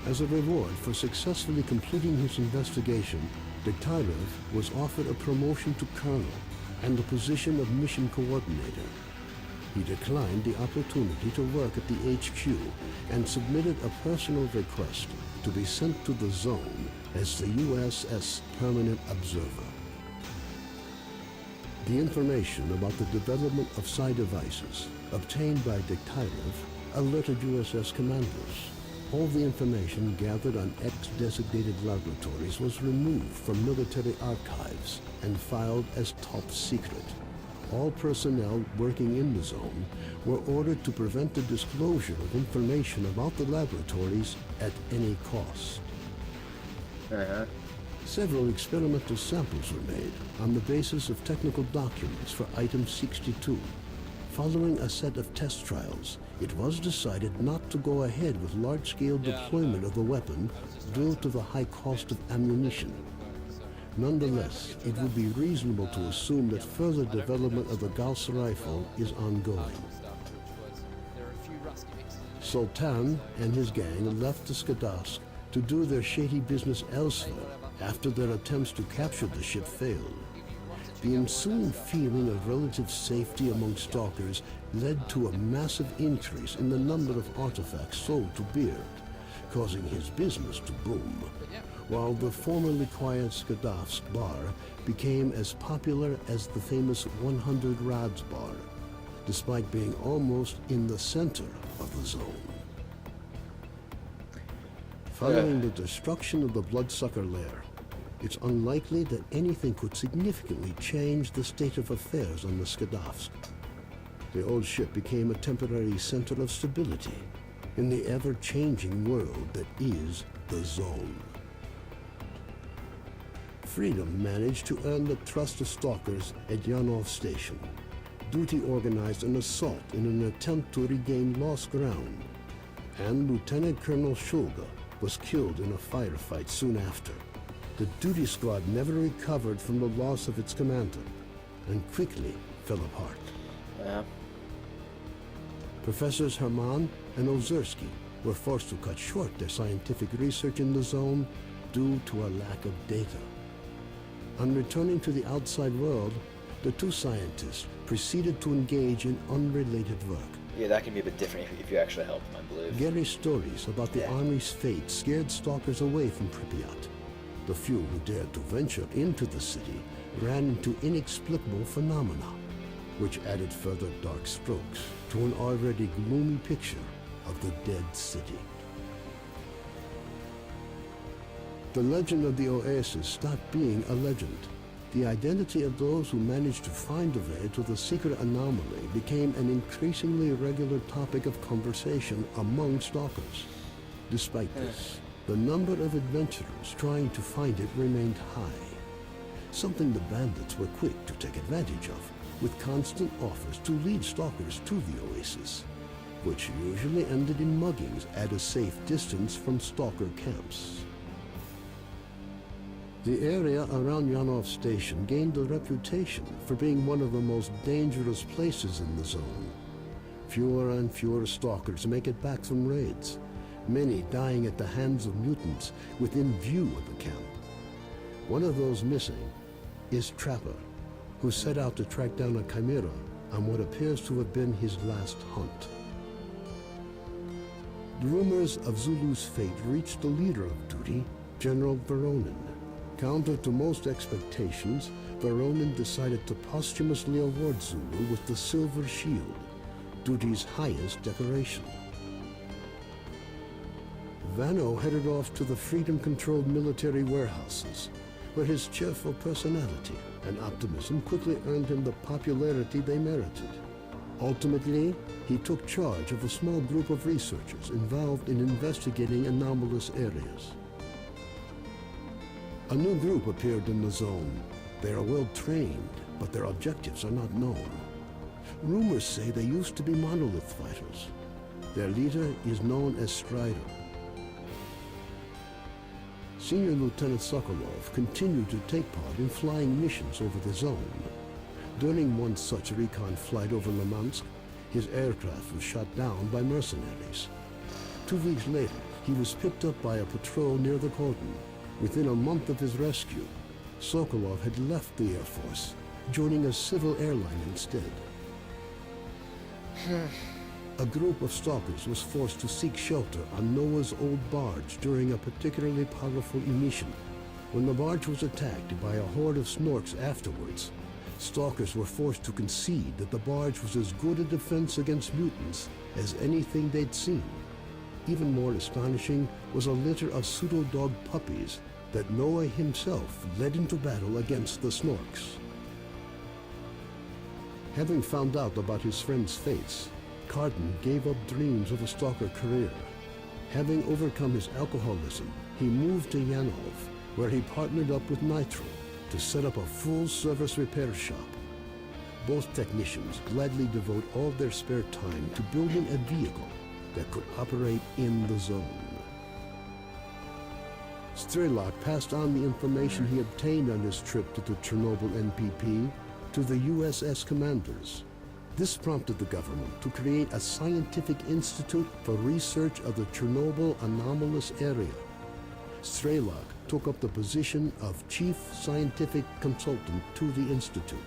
As a reward for successfully completing his investigation, Degtyarev was offered a promotion to colonel and the position of mission coordinator. He declined the opportunity to work at the HQ and submitted a personal request to be sent to the zone as the USS Permanent Observer. The information about the development of psi devices obtained by Degtyarev alerted USS commanders. All the information gathered on X-designated laboratories was removed from military archives and filed as top secret. All personnel working in the zone were ordered to prevent the disclosure of information about the laboratories at any cost. Several experimental samples were made on the basis of technical documents for Item 62. Following a set of test trials, it was decided not to go ahead with large-scale deployment of the weapon due to the high cost of ammunition. Nonetheless, it would be reasonable to assume that further development of the Gauss rifle is ongoing. Sultan and his gang left the Skadovsk to do their shady business elsewhere after their attempts to capture the ship failed. The ensuing feeling of relative safety among stalkers led to a massive increase in the number of artifacts sold to Beard, causing his business to boom, while the formerly quiet Skadovsk bar became as popular as the famous 100 Rods bar, despite being almost in the center of the zone. Following the destruction of the Bloodsucker lair, it's unlikely that anything could significantly change the state of affairs on the Skadovsk. The old ship became a temporary center of stability in the ever-changing world that is the Zone. Freedom managed to earn the trust of stalkers at Yanov Station. Duty organized an assault in an attempt to regain lost ground, and Lieutenant Colonel Shulga was killed in a firefight soon after. The duty squad never recovered from the loss of its commander and quickly fell apart. Yeah. Professors Herman and Ozerski were forced to cut short their scientific research in the zone due to a lack of data. On returning to the outside world, the two scientists proceeded to engage in unrelated work. Yeah, that can be a bit different if you actually help them, I believe. Gary's stories about the Army's fate scared stalkers away from Pripyat. The few who dared to venture into the city ran into inexplicable phenomena, which added further dark strokes to an already gloomy picture of the dead city. The legend of the Oasis stopped being a legend. The identity of those who managed to find a way to the secret anomaly became an increasingly regular topic of conversation among stalkers. Despite this, the number of adventurers trying to find it remained high, something the bandits were quick to take advantage of, with constant offers to lead stalkers to the Oasis, which usually ended in muggings at a safe distance from stalker camps. The area around Yanov Station gained a reputation for being one of the most dangerous places in the zone. Fewer and fewer stalkers make it back from raids, many dying at the hands of mutants within view of the camp. One of those missing is Trapper, who set out to track down a chimera on what appears to have been his last hunt. The rumors of Zulu's fate reached the leader of duty, General Voronin. Counter to most expectations, Voronin decided to posthumously award Zulu with the Silver Shield, duty's highest decoration. Vano headed off to the freedom-controlled military warehouses, where his cheerful personality and optimism quickly earned him the popularity they merited. Ultimately, he took charge of a small group of researchers involved in investigating anomalous areas. A new group appeared in the zone. They are well trained, but their objectives are not known. Rumors say they used to be monolith fighters. Their leader is known as Strider. Senior Lieutenant Sokolov continued to take part in flying missions over the zone. During one such recon flight over Limansk, his aircraft was shot down by mercenaries. 2 weeks later, he was picked up by a patrol near the cordon. Within a month of his rescue, Sokolov had left the Air Force, joining a civil airline instead. A group of stalkers was forced to seek shelter on Noah's old barge during a particularly powerful emission. When the barge was attacked by a horde of snorks afterwards, stalkers were forced to concede that the barge was as good a defense against mutants as anything they'd seen. Even more astonishing was a litter of pseudo-dog puppies that Noah himself led into battle against the snorks. Having found out about his friend's fates, Cardin gave up dreams of a stalker career. Having overcome his alcoholism, he moved to Yanov, where he partnered up with Nitro to set up a full-service repair shop. Both technicians gladly devote all their spare time to building a vehicle that could operate in the zone. Strelok passed on the information he obtained on his trip to the Chernobyl NPP to the USS commanders. This prompted the government to create a scientific institute for research of the Chernobyl anomalous area. Strelok took up the position of chief scientific consultant to the institute.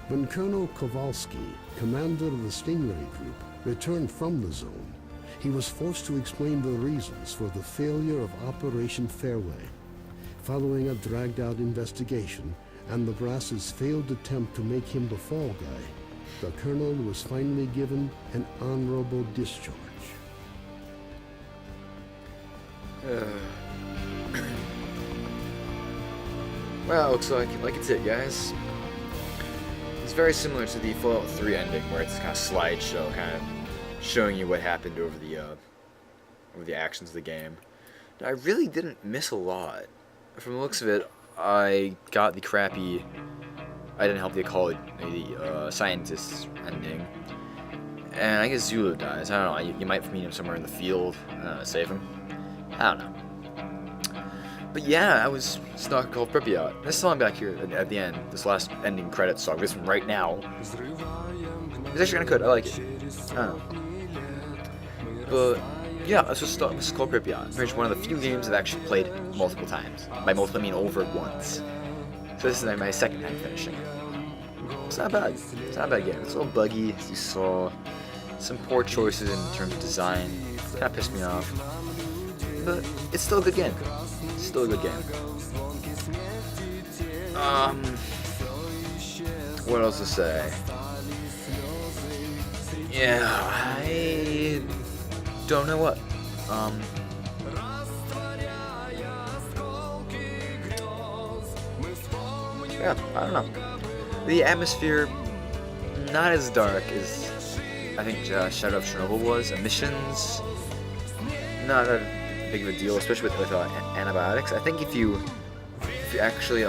When Colonel Kowalski, commander of the Stingray Group, returned from the zone, he was forced to explain the reasons for the failure of Operation Fairway. Following a dragged-out investigation and the brass's failed attempt to make him the fall guy, the colonel was finally given an honorable discharge. Well, looks like it's it, guys. It's very similar to the Fallout 3 ending, where it's kind of slideshow, kind of showing you what happened over the actions of the game. Now, I really didn't miss a lot. From the looks of it, I got the crappy I didn't help the scientist ending, and I guess Zulu dies. I don't know. You might meet him somewhere in the field, save him. I don't know. But yeah, I was Stalker called Pripyat. This song back here at the end, this last ending credits song, this one right now, it's actually kind of good. I like it. I don't know. But yeah, this is called Pripyat. It's one of the few games I've actually played multiple times. By multiple, I mean over once. So this is my second time finishing it. It's not bad. It's not a bad game. It's a little buggy, as you saw. Some poor choices in terms of design. Kind of pissed me off. But it's still a good game. It's still a good game. What else to say? Yeah, I don't know what. Yeah, I don't know. The atmosphere, not as dark as I think Shadow of Chernobyl was. Emissions, not a big of a deal, especially with antibiotics. I think if you actually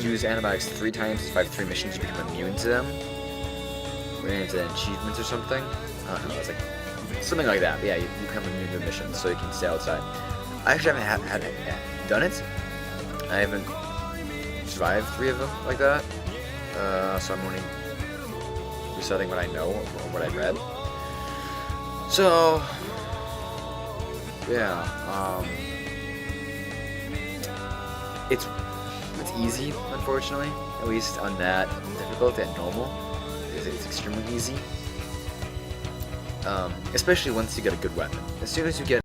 use antibiotics 3 times, 5 3 missions, you become immune to them. Ran into achievements or something. I don't know. It's like something like that. But yeah, you become immune to missions, so you can stay outside. I actually haven't done it. I haven't survived 3 of them like that. So I'm only resetting what I know or what I read. So yeah, it's easy, unfortunately. At least on that difficulty at normal, it's extremely easy. Especially once you get a good weapon. As soon as you get